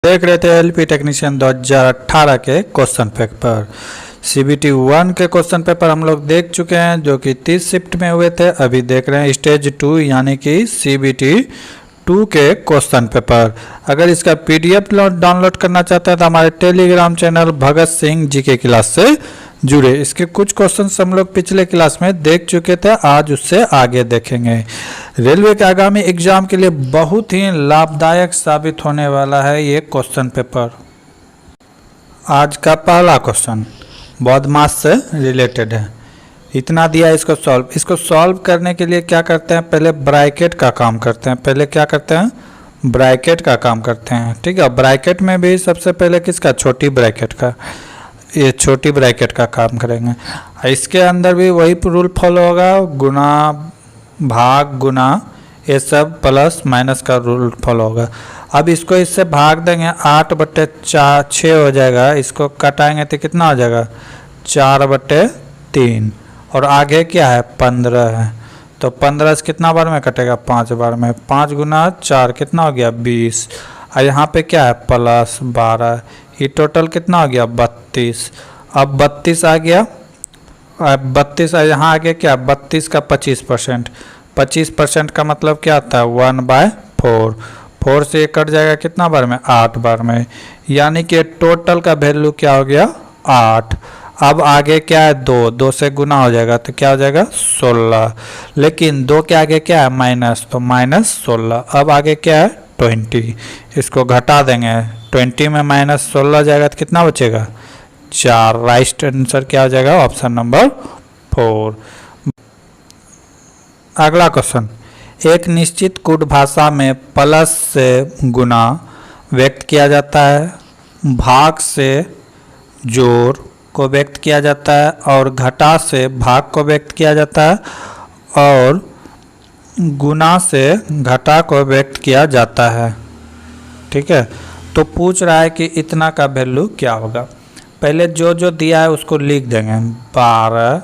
देख रहे थे एलपी टेक्नीशियन 2018 के क्वेश्चन पेपर। सीबीटी 1 के क्वेश्चन पेपर हम लोग देख चुके हैं जो कि 30 शिफ्ट में हुए थे। अभी देख रहे हैं स्टेज 2 यानी कि सीबीटी 2 के क्वेश्चन पेपर। अगर इसका पीडीएफ डाउनलोड करना चाहते हैं तो हमारे Telegram channel Bhagat Singh GK class से जुड़े। इसके कुछ क्वेश्चंस हम लोग पिछले क्लास में देख चुके थे, आज उससे आगे देखेंगे। रेलवे के आगामी एग्जाम के लिए बहुत ही लाभदायक साबित होने वाला है ये क्वेश्चन पेपर। आज का पहला क्वेश्चन बदमाश से रिलेटेड है। इतना दिया इसको सॉल्व करने के लिए क्या करते हैं, पहले ब्रैकेट का काम करते हैं। पहले क्या करते हैं, ब्रैकेट का काम करते हैं। ठीक है, ब्रैकेट में भी सबसे पहले किसका, छोटी ब्रैकेट का, ये छोटी ब्रैकेट का काम करेंगे। इसके अंदर भी वही रूल फॉलो होगा, गुना भाग गुना ये सब प्लस माइनस का रूल फॉलो होगा। अब इसको इससे भाग देंगे 8/4 हो जाएगा। इसको कटाएंगे तो कितना हो जाएगा, 4/3। और आगे क्या है, 15 है। तो 15 से कितना बार में कटेगा, 5 बार में। 5 गुना 4 कितना हो गया, 20। और यहाँ पे क्या है, प्लस 12। ये टोटल कितना हो गया, 32। अब 32 आ गया। अब 32 यहाँ आगे क्या, 32 का 25%। 25% का मतलब क्या आता है, 1/4। 4 से कट जाएगा कितना बार में, 8 बार में। यानी कि टोटल का वैल्यू क्या हो गया, 8। अब आगे क्या है, 2 से गुना हो जाएगा तो क्या हो जाएगा, 16। लेकिन 2 के आगे क्या है, माइनस, तो -16। अब आगे क्या है, 20। इसको घटा देंगे, 20 में -16 जाएगा तो कितना बचेगा, 4। राइट आंसर क्या हो जाएगा, ऑप्शन नंबर 4। अगला क्वेश्चन, एक निश्चित कूट भाषा में प्लस से गुना व्यक्त किया जाता है, भाग से जोड़ को व्यक्त किया जाता है और घटा से भाग को व्यक्त किया जाता है और गुना से घटा को व्यक्त किया जाता है। ठीक है, तो पूछ रहा है कि इतना का वैल्यू क्या होगा। पहले जो जो दिया है उसको लिख देंगे, 12,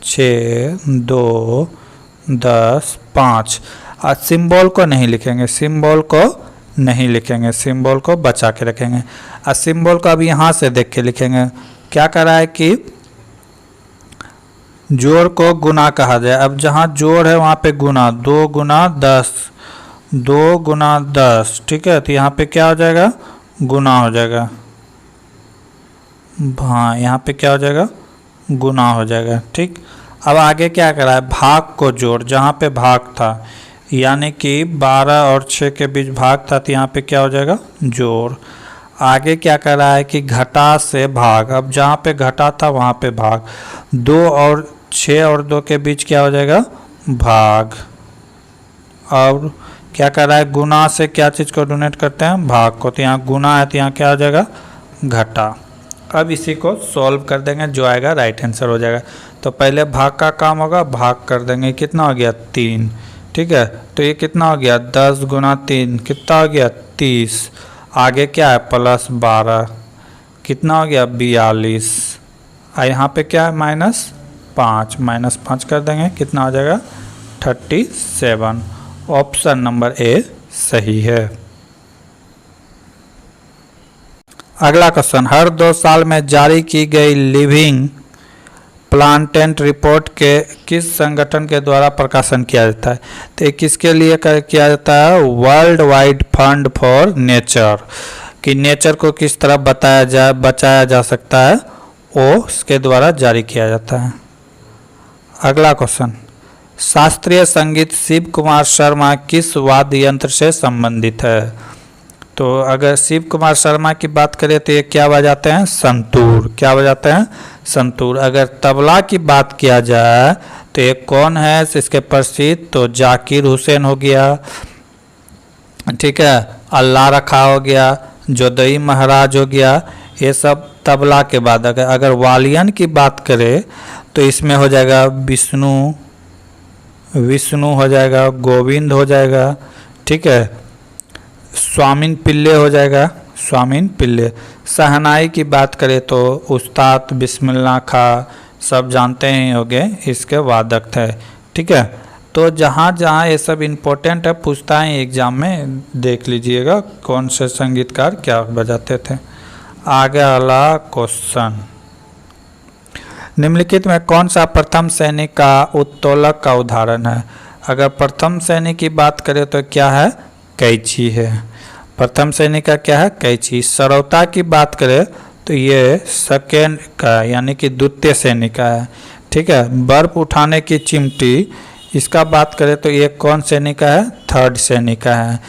6, 2, 10, 5। और सिंबल को नहीं लिखेंगे, सिंबल को बचा के रखेंगे। और सिंबल को अब यहाँ से देख के लिखेंगे। क्या कर रहा है कि जोड़ को गुना कहा जाए। अब जहाँ जोड़ है वहाँ पे गुना, 2 गुना 10, 2 गुना 10। ठीक है, तो यहाँ पे क्या हो जाएगा, गुना हो जाएगा। हाँ, यहाँ पे क्या हो जाएगा, गुना हो जाएगा। ठीक, अब आगे क्या करा है, भाग को जोड़, जहाँ पे भाग था यानी कि 12 और 6 के बीच भाग था तो यहाँ पे क्या हो जाएगा, जोड़। आगे क्या कर रहा है कि घटा से भाग, अब जहाँ पे घटा था वहाँ पे भाग। 2 और 6 और 2 के बीच क्या हो जाएगा, भाग। और क्या कर रहा है, गुना से क्या चीज़ को डोनेट करते हैं, भाग को। तो यहाँ गुना है तो यहाँ क्या हो जाएगा, घटा। अब इसी को सॉल्व कर देंगे, जो आएगा राइट आंसर हो जाएगा। तो पहले भाग का काम होगा, भाग कर देंगे, कितना हो गया, 3। ठीक है, तो ये कितना हो गया, 10 गुना 3 कितना हो गया, 30। आगे क्या है, प्लस 12 कितना हो गया, 42। और यहाँ पे क्या है, -5 कर देंगे, कितना हो जाएगा, 37। ऑप्शन नंबर ए सही है। अगला क्वेश्चन, हर 2 साल में जारी की गई लिविंग प्लांटेंट रिपोर्ट के किस संगठन के द्वारा प्रकाशन किया जाता है। तो किसके लिए किया जाता है, world wide fund for nature, कि नेचर को किस तरह बचाया जा सकता है, वो उसके द्वारा जारी किया जाता है। अगला क्वेश्चन, शास्त्रीय संगीत शिव कुमार शर्मा किस वाद्य यंत्र से संबंधित है। तो अगर शिव कुमार शर्मा की बात करें तो ये क्या बजाते हैं, संतूर। क्या बजाते हैं, संतूर। अगर तबला की बात किया जाए तो ये कौन है इसके प्रसिद्ध, तो जाकिर हुसैन हो गया। ठीक है, अल्लाह रखा हो गया, जोदई महाराज हो गया। ये सब तबला के बाद अगर वालियन की बात करें तो इसमें हो जाएगा विष्णु हो जाएगा, गोविंद हो जाएगा। ठीक है, स्वामिन पिल्ले हो जाएगा, स्वामिन पिल्ले। शहनाई की बात करें तो उस्ताद बिस्मिल्लाह खां, सब जानते ही होंगे, इसके वादक थे। ठीक है, तो जहाँ जहाँ ये सब इम्पोर्टेंट है पूछता है एग्जाम में, देख लीजिएगा कौन से संगीतकार क्या बजाते थे। आगे वाला क्वेश्चन, निम्नलिखित में कौन सा प्रथम श्रेणी का उत्तोलक का उदाहरण है? अगर प्रथम श्रेणी की बात करें तो क्या है? कैंची है। प्रथम श्रेणी का क्या है? कैंची। सरौता की बात करें तो ये सेकेंड का यानी कि द्वितीय श्रेणी का है। ठीक है। बर्फ उठाने की चिमटी, इसका बात करें तो ये कौन श्रेणी का है? थर्ड श्रेणी का है।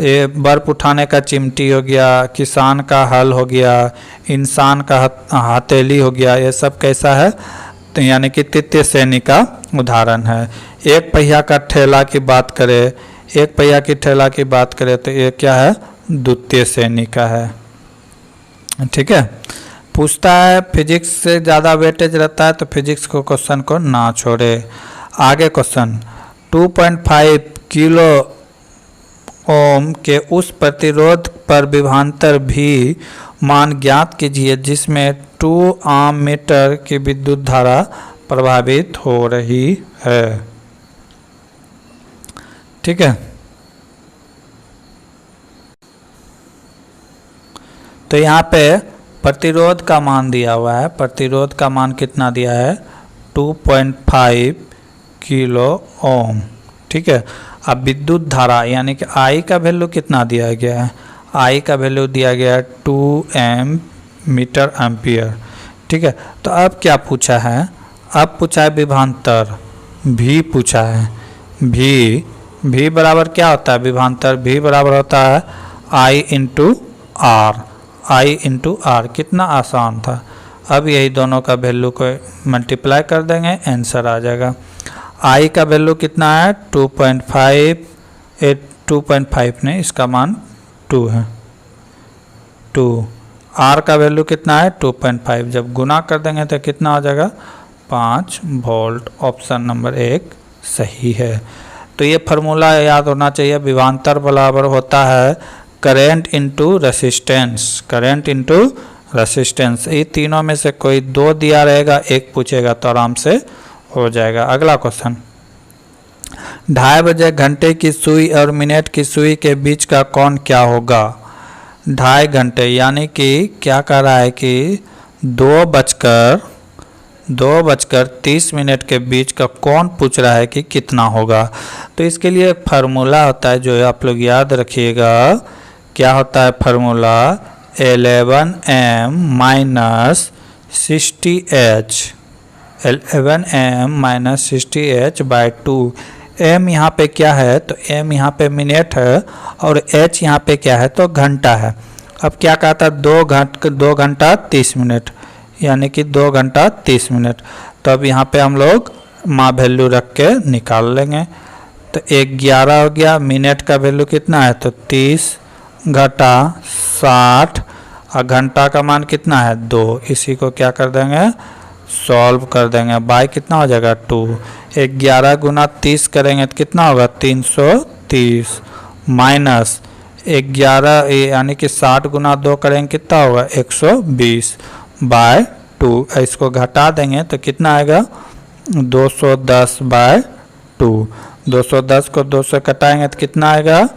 ये बर्फ उठाने का चिमटी हो गया, किसान का हल हो गया, इंसान का हथेली हो गया, ये सब कैसा है? तो यानी कि तृतीय श्रेणी का उदाहरण है। एक पहिया का ठेला की बात करें, एक पहिया की ठेला की बात करें तो ये क्या है? द्वितीय श्रेणी का है। ठीक है। पूछता है फिजिक्स से ज़्यादा वेटेज रहता है तो फिजिक्स को क्वेश्चन को ना छोड़े। आगे क्वेश्चन, 2.5 किलो ओम के उस प्रतिरोध पर विभवांतर भी मान ज्ञात कीजिए जिसमें 2 आम मीटर की विद्युत धारा प्रभावित हो रही है। ठीक है। तो यहाँ पे प्रतिरोध का मान दिया हुआ है। प्रतिरोध का मान कितना दिया है? 2.5 किलो ओम। ठीक है। अब विद्युत धारा यानी कि आई का वैल्यू कितना दिया गया है? आई का वैल्यू दिया गया है 2 मीटर एम्पियर। ठीक है। तो अब क्या पूछा है? अब पूछा है विभवांतर, भी पूछा है। भी बराबर क्या होता है? विभवांतर भी बराबर होता है I into R. I into R, कितना आसान था। अब यही दोनों का वैल्यू को मल्टीप्लाई कर देंगे, आंसर आ जाएगा। आई का वैल्यू कितना है? 2.5, 2.5 नहीं, इसका मान 2 है, 2। आर का वैल्यू कितना है? 2.5। जब गुना कर देंगे तो कितना हो जाएगा? 5 वोल्ट। ऑप्शन नंबर 1 सही है। तो ये फार्मूला याद होना चाहिए। विभवांतर बराबर होता है current into resistance. Current into resistance, ये तीनों में से कोई दो दिया रहेगा, एक पूछेगा तो आराम से हो जाएगा। अगला क्वेश्चन, 2:30 बजे घंटे की सुई और मिनट की सुई के बीच का कोण क्या होगा? 2:30 घंटे यानी कि क्या कह रहा है कि 2:30 के बीच का कोण पूछ रहा है कि कितना होगा। तो इसके लिए एक फार्मूला होता है जो आप लोग याद रखिएगा। क्या होता है formula? 11m minus 60h, 11m minus 60h by 2। m यहाँ पे क्या है? तो m यहाँ पे मिनट है और h यहाँ पे क्या है? तो घंटा है। अब क्या कहता है? 2 घंटा 30 मिनट यानी कि 2 घंटा 30 मिनट। तो अब यहाँ पे हम लोग माँ वैल्यू रख के निकाल लेंगे। तो 11 हो गया। मिनट का वैल्यू कितना है? तो 30 घटा 60 और घंटा का मान कितना है? 2। इसी को क्या कर देंगे? सॉल्व कर देंगे। बाई कितना हो जाएगा? 2। 11 गुना 30 करेंगे तो कितना होगा? 330 माइनस 11 यानी कि 60 गुना 2 करेंगे कितना होगा? 120 बाय 2। इसको घटा देंगे तो कितना आएगा? 210 बाय 2। 210 को 2 से कटाएंगे तो कितना आएगा?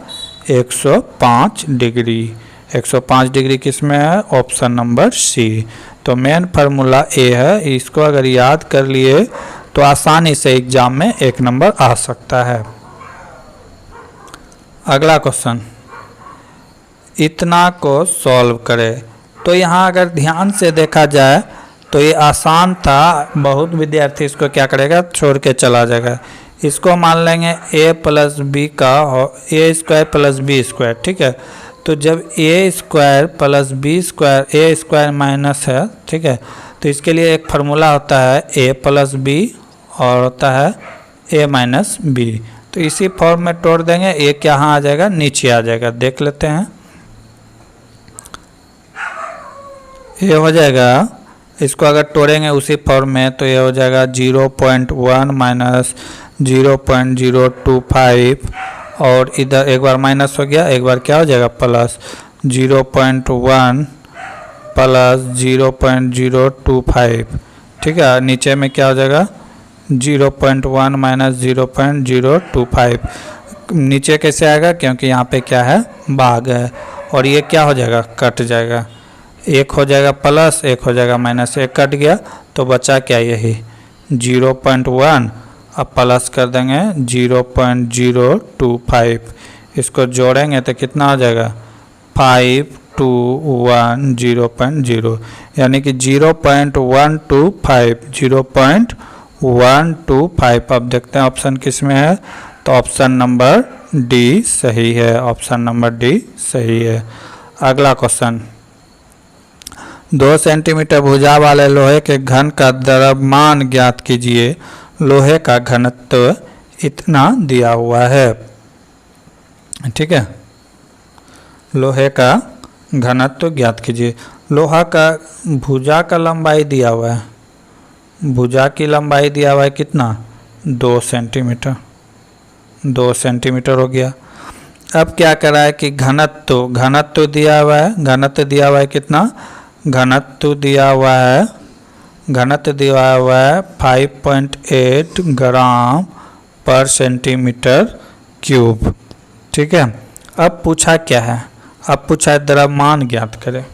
105 डिग्री। 105 डिग्री किस में है? Option number C. तो मेन फार्मूला ए है। इसको अगर याद कर लिए तो आसानी से एग्जाम में 1 नंबर आ सकता है। अगला क्वेश्चन, इतना को सॉल्व करें। तो यहाँ अगर ध्यान से देखा जाए तो ये आसान था। बहुत विद्यार्थी इसको क्या करेगा? छोड़ के चला जाएगा। इसको मान लेंगे a प्लस बी का a square plus B square. ठीक है। तो जब a square plus B square, a square minus है, ठीक है, तो इसके लिए एक फार्मूला होता है a प्लस बी और होता है a माइनस बी। तो इसी फॉर्म में तोड़ देंगे। a कहाँ आ जाएगा? नीचे आ जाएगा। देख लेते हैं। ये हो जाएगा, इसको अगर तोड़ेंगे उसी फॉर्म में तो ये हो जाएगा 0.1 माइनस 0.025 और इधर एक बार माइनस हो गया, एक बार क्या हो जाएगा? Plus 0.1 plus 0.025। ठीक है। नीचे में क्या हो जाएगा? 0.1 माइनस 0.025 नीचे कैसे आएगा, क्योंकि यहाँ पे क्या है, भाग है, और ये क्या हो जाएगा, कट जाएगा, एक हो जाएगा प्लस, एक हो जाएगा माइनस, एक कट गया तो बचा क्या, यही 0.1, अब प्लस कर देंगे 0.025, इसको जोड़ेंगे तो कितना हो जाएगा 521 0.0, यानी कि 0.125 अब देखते हैं ऑप्शन किस में है, तो ऑप्शन नंबर डी सही है, ऑप्शन नंबर डी सही है। अगला क्वेश्चन, 2 सेंटीमीटर भुजा वाले लोहे के घन का द्रव्यमान ज्ञात कीजिए, लोहे का घनत्व इतना दिया हुआ है। ठीक है, लोहे का घनत्व ज्ञात कीजिए। लोहा का भुजा का लंबाई दिया हुआ है, भुजा की लंबाई दिया हुआ है कितना, 2 सेंटीमीटर, 2 सेंटीमीटर हो गया। अब क्या कर रहा है कि घनत्व दिया हुआ है, घनत्व दिया हुआ है कितना, घनत्व दिया हुआ है 5.8 ग्राम पर सेंटीमीटर क्यूब। ठीक है, अब पूछा क्या है, अब पूछा है द्रव्यमान ज्ञात करें,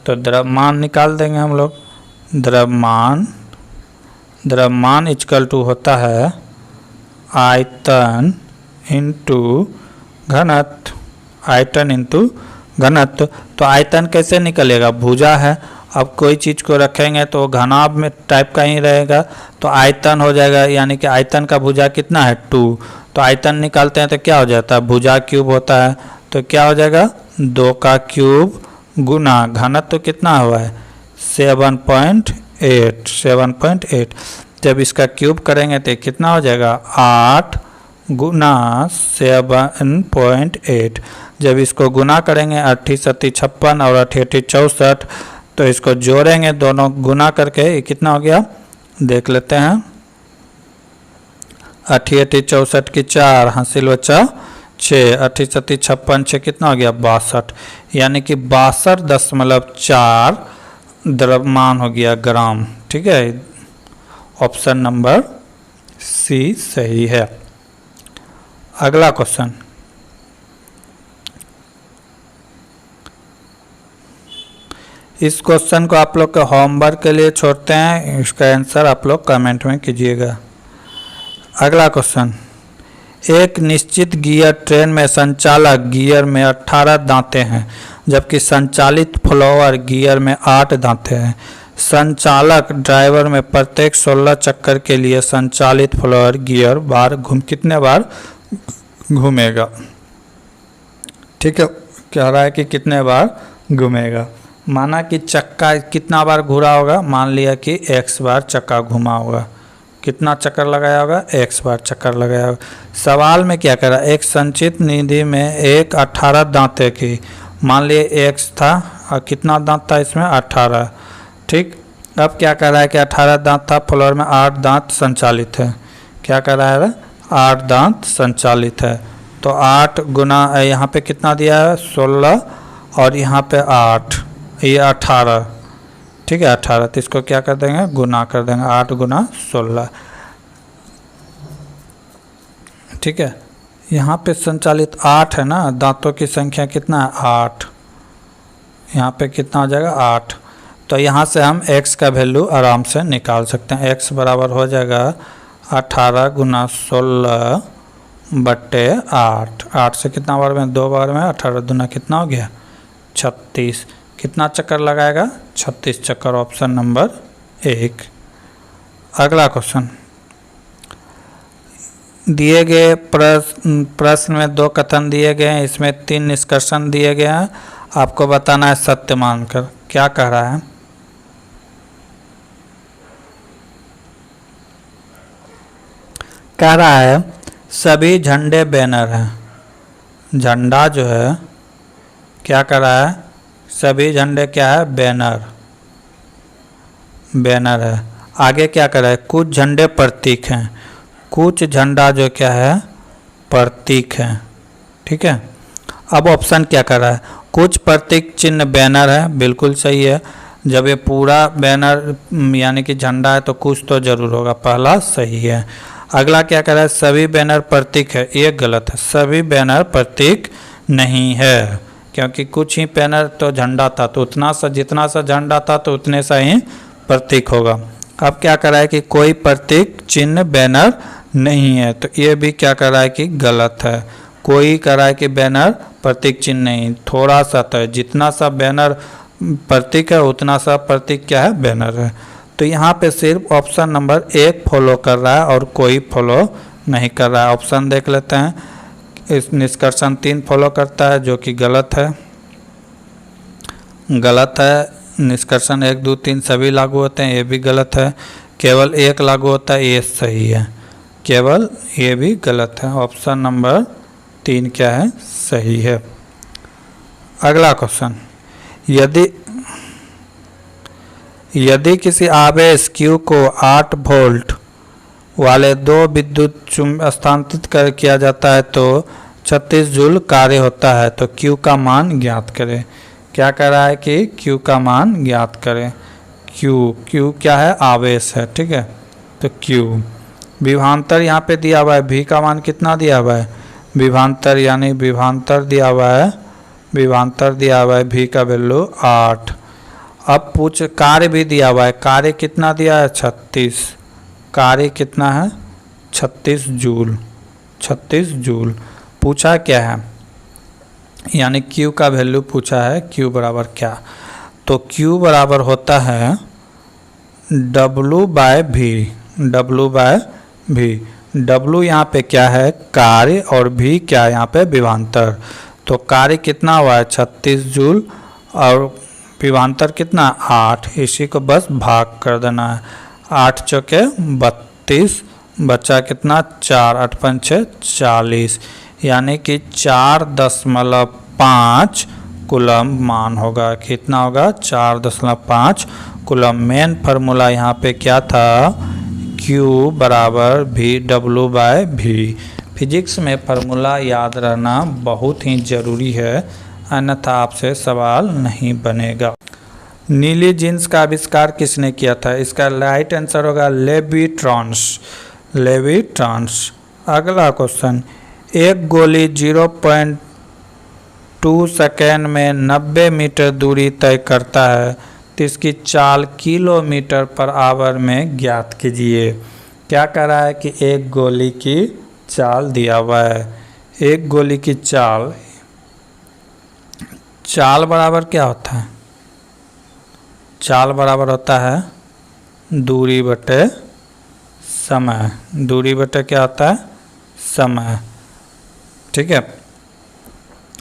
तो द्रव्यमान निकाल देंगे हम लोग। द्रव्यमान इक्वल टू होता है आयतन इंटू घनत्व, आयतन इंटू घनत्व। तो आयतन कैसे निकलेगा, भुजा है, अब कोई चीज़ को रखेंगे तो घनाभ में टाइप का ही रहेगा, तो आयतन हो जाएगा, यानी कि आयतन का भुजा कितना है 2, तो आयतन निकालते हैं तो क्या हो जाता है, भुजा क्यूब होता है, तो क्या हो जाएगा 2 का क्यूब गुना घनत्व कितना हुआ है 7.8, जब इसका क्यूब करेंगे तो कितना हो जाएगा 8 गुना 7.8, जब इसको गुना करेंगे 8 7 56 और 8 8 64, तो इसको जोड़ेंगे दोनों गुना करके, ये कितना हो गया देख लेते हैं, 8 8 64 की 4 हासिल बचा 6, 8 7 56 6 कितना हो गया 62, यानी कि 62.4 द्रव्यमान हो गया ग्राम। ठीक है, ऑप्शन नंबर सी सही है। अगला क्वेश्चन, इस क्वेश्चन को आप लोग के होमवर्क के लिए छोड़ते हैं, इसका आंसर आप लोग कमेंट में कीजिएगा। अगला क्वेश्चन, एक निश्चित गियर ट्रेन में संचालक गियर में 18 दांतें हैं, जबकि संचालित फ्लोअर गियर में 8 दांतें हैं। संचालक ड्राइवर में प्रत्येक 16 चक्कर के लिए संचालित फ्लोअर गियर कितने बार घूमेगा। ठीक है, कह रहा है कि कितने बार घूमेगा, माना कि चक्का कितना बार घूरा होगा, मान लिया कि x बार चक्का घुमा होगा, कितना चक्कर लगाया होगा x बार चक्कर लगाया होगा। सवाल में क्या करा, एक संचित निधि में एक 18 दांतें की, मान लिए x था और कितना दांत था इसमें 18। ठीक, अब क्या कर रहा है कि 18 दांत था, फ्लोर में 8 दांत संचालित है, क्या कर रहा है 8 दांत संचालित है, तो 8 गुना यहाँ पे कितना दिया है 16 और यहाँ पे 8, ये 18। ठीक है 18, तो इसको क्या कर देंगे गुना कर देंगे, 8 गुना 16। ठीक है, यहाँ पे संचालित 8 है ना, दांतों की संख्या कितना है 8, यहाँ पे कितना हो जाएगा 8, तो यहाँ से हम x का वैल्यू आराम से निकाल सकते हैं। x बराबर हो जाएगा 18 गुना 16 बट्टे 8, 8 से कितना बार में 2 बार में, 18 दूना कितना हो गया 36, कितना चक्कर लगाएगा 36 चक्कर, ऑप्शन नंबर 1। अगला क्वेश्चन, दिए गए प्रश्न में 2 कथन दिए गए हैं, इसमें 3 निष्कर्षण दिए गए हैं, आपको बताना है सत्य मानकर। क्या कह रहा है, कह रहा है सभी झंडे बैनर हैं। झंडा जो है क्या कर रहा है, सभी झंडे क्या है बैनर, बैनर है। आगे क्या कर रहा है, कुछ झंडे प्रतीक हैं, कुछ झंडा जो क्या है प्रतीक है। ठीक है, अब ऑप्शन क्या कर रहा है, कुछ प्रतीक चिन्ह बैनर है, बिल्कुल सही है। जब ये पूरा बैनर यानी कि झंडा है तो कुछ तो जरूर होगा, पहला सही है। अगला क्या कह रहा है, सभी बैनर प्रतीक है, ये गलत है, सभी बैनर प्रतीक नहीं है, क्योंकि कुछ ही बैनर तो झंडा था, तो उतना सा जितना सा झंडा था तो उतने सा ही प्रतीक होगा। अब क्या कर रहा है कि कोई प्रतीक चिन्ह बैनर नहीं है, तो ये भी क्या कर रहा है कि गलत है। कोई कर रहा है कि बैनर प्रतीक चिन्ह नहीं, थोड़ा सा तो है, जितना सा बैनर प्रतीक है उतना सा प्रतीक क्या है, बैनर है। तो यहाँ पे सिर्फ ऑप्शन नंबर 1 फॉलो कर रहा है और कोई फॉलो नहीं कर रहा है। ऑप्शन देख लेते हैं, इस निष्कर्षण 3 फॉलो करता है जो कि गलत है, गलत है। निष्कर्षण 1 2 3 सभी लागू होते हैं, ये भी गलत है। केवल 1 लागू होता है, ये सही है, केवल ये भी गलत है। ऑप्शन नंबर 3 क्या है, सही है। अगला क्वेश्चन, यदि किसी आवेश Q को 8 वोल्ट वाले 2 विद्युत स्थानांतरित कर किया जाता है तो 36 जूल कार्य होता है, तो Q का मान ज्ञात करें। क्या कह रहा है कि Q का मान ज्ञात करें। Q क्या है, आवेश है, ठीक है। तो Q विभवांतर यहाँ पे दिया हुआ है, V का मान कितना दिया हुआ है, विभवांतर यानी विभवांतर दिया हुआ है, विभवांतर दिया हुआ है V का वैल्यू 8। अब पूछ कार्य भी दिया हुआ है, कार्य कितना दिया है, 36, कार्य कितना है, 36 जूल, 36 जूल। पूछा क्या है, यानी Q का वैल्यू पूछा है, Q बराबर क्या, तो Q बराबर होता है W by V, W by V। W यहाँ पे क्या है, कार्य, और V क्या है यहाँ पे, विभवांतर। तो कार्य कितना हुआ है, 36 जूल, और विभवांतर कितना, 8। इसी को बस भाग कर देना है, 8 चौके 32, बचा कितना, 4, 8 पंचे 40, यानी कि 4.5 कूलम मान होगा। कितना होगा, 4.5 कूलम। मेन फार्मूला यहाँ पे क्या था, Q बराबर VW बाय V। फिजिक्स में फार्मूला याद रहना बहुत ही ज़रूरी है, अन्यथा आपसे सवाल नहीं बनेगा। नीली जींस का आविष्कार किसने किया था, इसका राइट आंसर होगा लेविट्रॉन्स, लेविट्रॉन्स। अगला क्वेश्चन, एक गोली 0.2 सेकेंड में 90 मीटर दूरी तय करता है, तो इसकी चाल किलोमीटर पर आवर में ज्ञात कीजिए। क्या कह रहा है कि एक गोली की चाल दिया हुआ है, एक गोली की चाल, चाल बराबर क्या होता है, चाल बराबर होता है दूरी बटे समय, दूरी बटे क्या होता है, समय, ठीक है।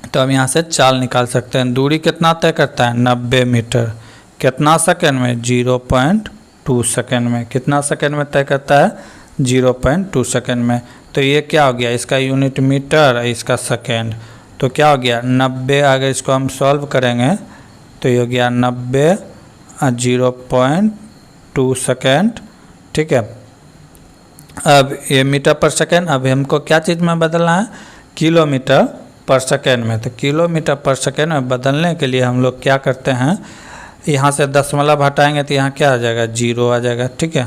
तो हम यहाँ से चाल निकाल सकते हैं। दूरी कितना तय करता है, 90 मीटर, कितना सेकंड में, 0.2 सेकंड में। कितना सेकंड में तय करता है, 0.2 सेकंड में। तो ये क्या हो गया, इसका यूनिट मीटर, इसका सेकंड, तो क्या हो गया 90। अगर इसको हम सॉल्व करेंगे तो ये हो गया 90 0.2 सेकेंड, ठीक है। अब ये मीटर पर सेकेंड, अब हमको क्या चीज़ में बदलना है, किलोमीटर पर सेकेंड में। तो किलोमीटर पर सेकेंड में बदलने के लिए हम लोग क्या करते हैं, यहाँ से दशमलव हटाएंगे तो यहाँ क्या आ जाएगा, 0 आ जाएगा, ठीक है।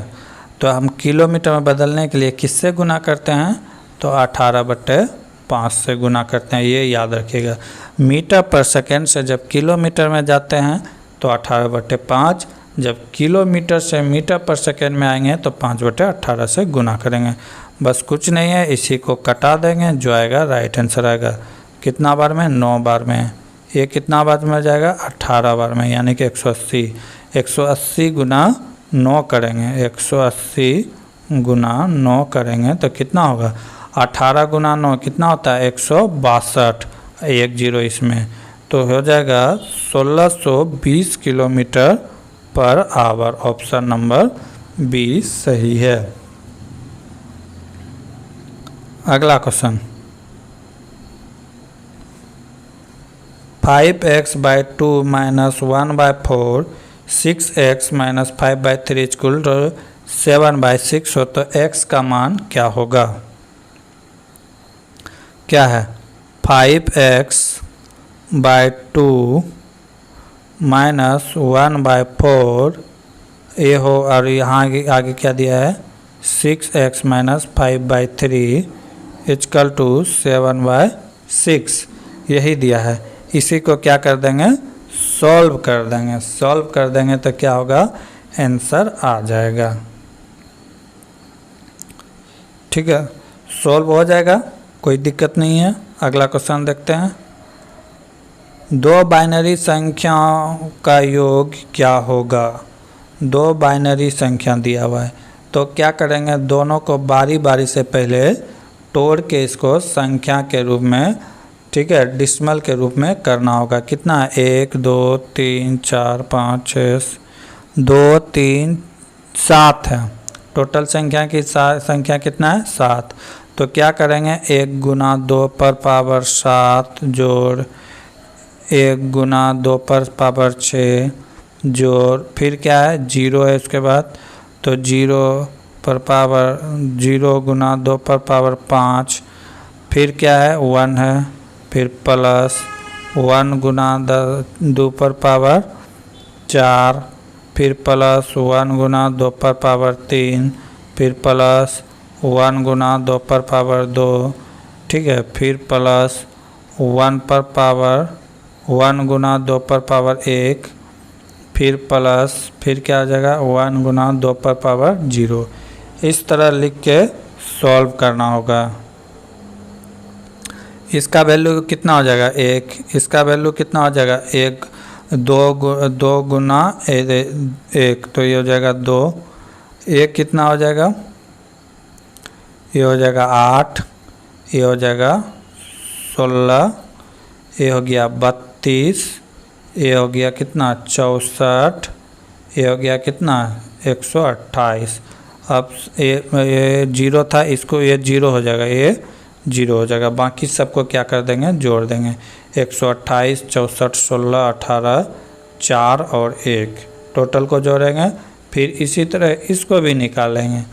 तो हम किलोमीटर में बदलने के लिए किससे गुना करते हैं, तो 18/5 से गुना करते हैं, ये याद रखिएगा। मीटर पर सेकेंड से जब किलोमीटर में जाते हैं तो 18/5, जब किलोमीटर से मीटर पर सेकेंड में आएंगे तो 5/18 से गुना करेंगे। बस कुछ नहीं है, इसी को कटा देंगे, जो आएगा राइट आंसर आएगा। कितना बार में, 9 बार में। ये कितना बार में जाएगा, 18 बार में, यानी कि 180। 180 गुना 9 करेंगे, 180 गुना 9 करेंगे तो कितना होगा, 18 गुना 9 कितना होता है, 162, 10 इसमें, तो हो जाएगा 1620 kilometre per hour. Option number 20 सही है। अगला क्वेश्चन, 5x/2 - 1/4 6x - 5/3 = 7/6 हो, तो x का मान क्या होगा। क्या है, 5x/2 माइनस 1/4 ये हो, और यहाँ आगे क्या दिया है 6x माइनस 5/3 इक्वल टू 7/6 यही दिया है। इसी को क्या कर देंगे सॉल्व कर देंगे। सॉल्व कर देंगे तो क्या होगा आंसर आ जाएगा। ठीक है, सॉल्व हो जाएगा, कोई दिक्कत नहीं है। अगला क्वेश्चन देखते हैं। दो बाइनरी संख्याओं का योग क्या होगा। दो बाइनरी संख्या दिया हुआ है तो क्या करेंगे दोनों को बारी बारी से पहले तोड़ के इसको संख्या के रूप में, ठीक है, डिसिमल के रूप में करना होगा। कितना है 1 2 3 4 5 6 2 3 7 है। टोटल संख्या की संख्या कितना है 7। तो क्या करेंगे 1 गुना 2 पर पावर 7 जोड़ 1 गुना 2 पर पावर 6 जोड़, फिर क्या है 0 है उसके बाद, तो 0 पर पावर 0 गुना 2 पर पावर 5, फिर क्या है 1 है, फिर प्लस 1 गुना 2 पर पावर 4, फिर प्लस 1 गुना 2 पर पावर 3, फिर प्लस 1 गुना 2 पर पावर 2, ठीक है, फिर प्लस 1 पर पावर 1 गुना 2 पर पावर 1, फिर प्लस फिर क्या आ जाएगा 1 गुना 2 पर पावर 0। इस तरह लिख के सॉल्व करना होगा। इसका वैल्यू कितना हो जाएगा 1, इसका वैल्यू कितना हो जाएगा 1, 2 गुना 1 तो ये हो जाएगा 2, 1 कितना हो जाएगा, ये हो जाएगा 8, ये हो जाएगा 16, ये हो गया 32, ये हो गया कितना 64, ये हो गया कितना 128। अब ये 0 था, इसको ये 0 हो जाएगा, ये 0 हो जाएगा। बाकी सबको क्या कर देंगे जोड़ देंगे 128 64 16 18 4 और 1 टोटल को जोड़ेंगे। फिर इसी तरह इसको भी निकालेंगे,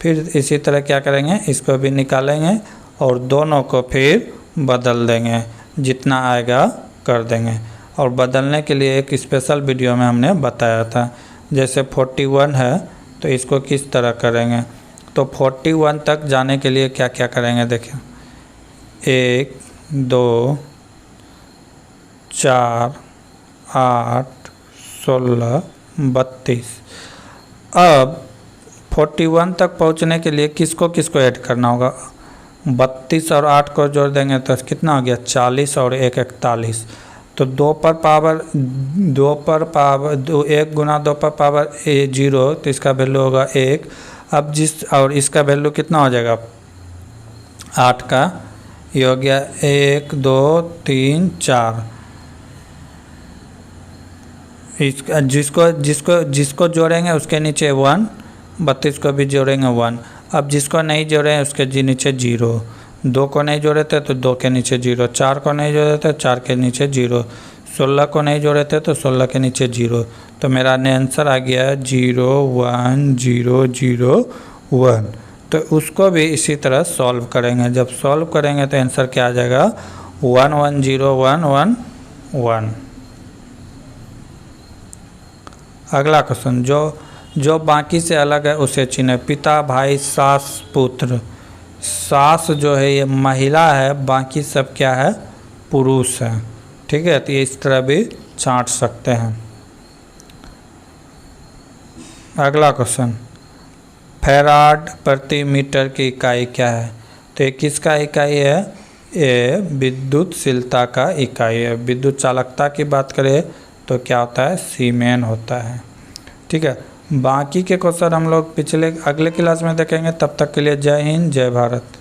फिर इसी तरह क्या करेंगे इसको भी निकालेंगे और दोनों को फिर बदल देंगे, जितना आएगा कर देंगे। और बदलने के लिए एक स्पेशल वीडियो में हमने बताया था। जैसे 41 है तो इसको किस तरह करेंगे, तो 41 तक जाने के लिए क्या क्या करेंगे देखिए 1 2 4 8 16 32। अब 41 तक पहुंचने के लिए किसको किसको ऐड करना होगा, 32 और 8 को जोड़ देंगे तो कितना हो गया 40 और 1 41। तो 2 पर पावर 1 गुना 2 पर पावर 0 तो इसका वैल्यू होगा 1। अब और इसका वैल्यू कितना हो जाएगा 8 का, ये हो गया 1 2 3 4। इसका जिसको जोड़ेंगे उसके नीचे 1, 32 को भी जोड़ेंगे 1। अब जिसको नहीं जोड़े उसके नीचे 0, 2 को नहीं जोड़े थे तो 2 के नीचे 0, 4 को नहीं जोड़े थे 4 के नीचे 0, 16 को नहीं जोड़े थे तो 16 के नीचे 0। तो मेरा आंसर आ गया 0 1 0 0 1। तो उसको भी इसी तरह सॉल्व करेंगे। जब सॉल्व करेंगे तो आंसर क्या आ जाएगा 1 1 0 1 1 1। अगला क्वेश्चन जो बाकी से अलग है उसे चुने। पिता भाई सास पुत्र। सास जो है ये महिला है, बाकी सब क्या है पुरुष है। ठीक है, तो ये इस तरह भी छांट सकते हैं। अगला क्वेश्चन, फैराड प्रति मीटर की इकाई क्या है। तो ये किसका इकाई है, ये विद्युतशीलता का इकाई है। विद्युत चालकता की बात करें तो क्या होता है सीमेन होता है। ठीक है, बाकी के क्वेश्चन हम लोग अगले क्लास में देखेंगे। तब तक के लिए जय हिंद जय भारत।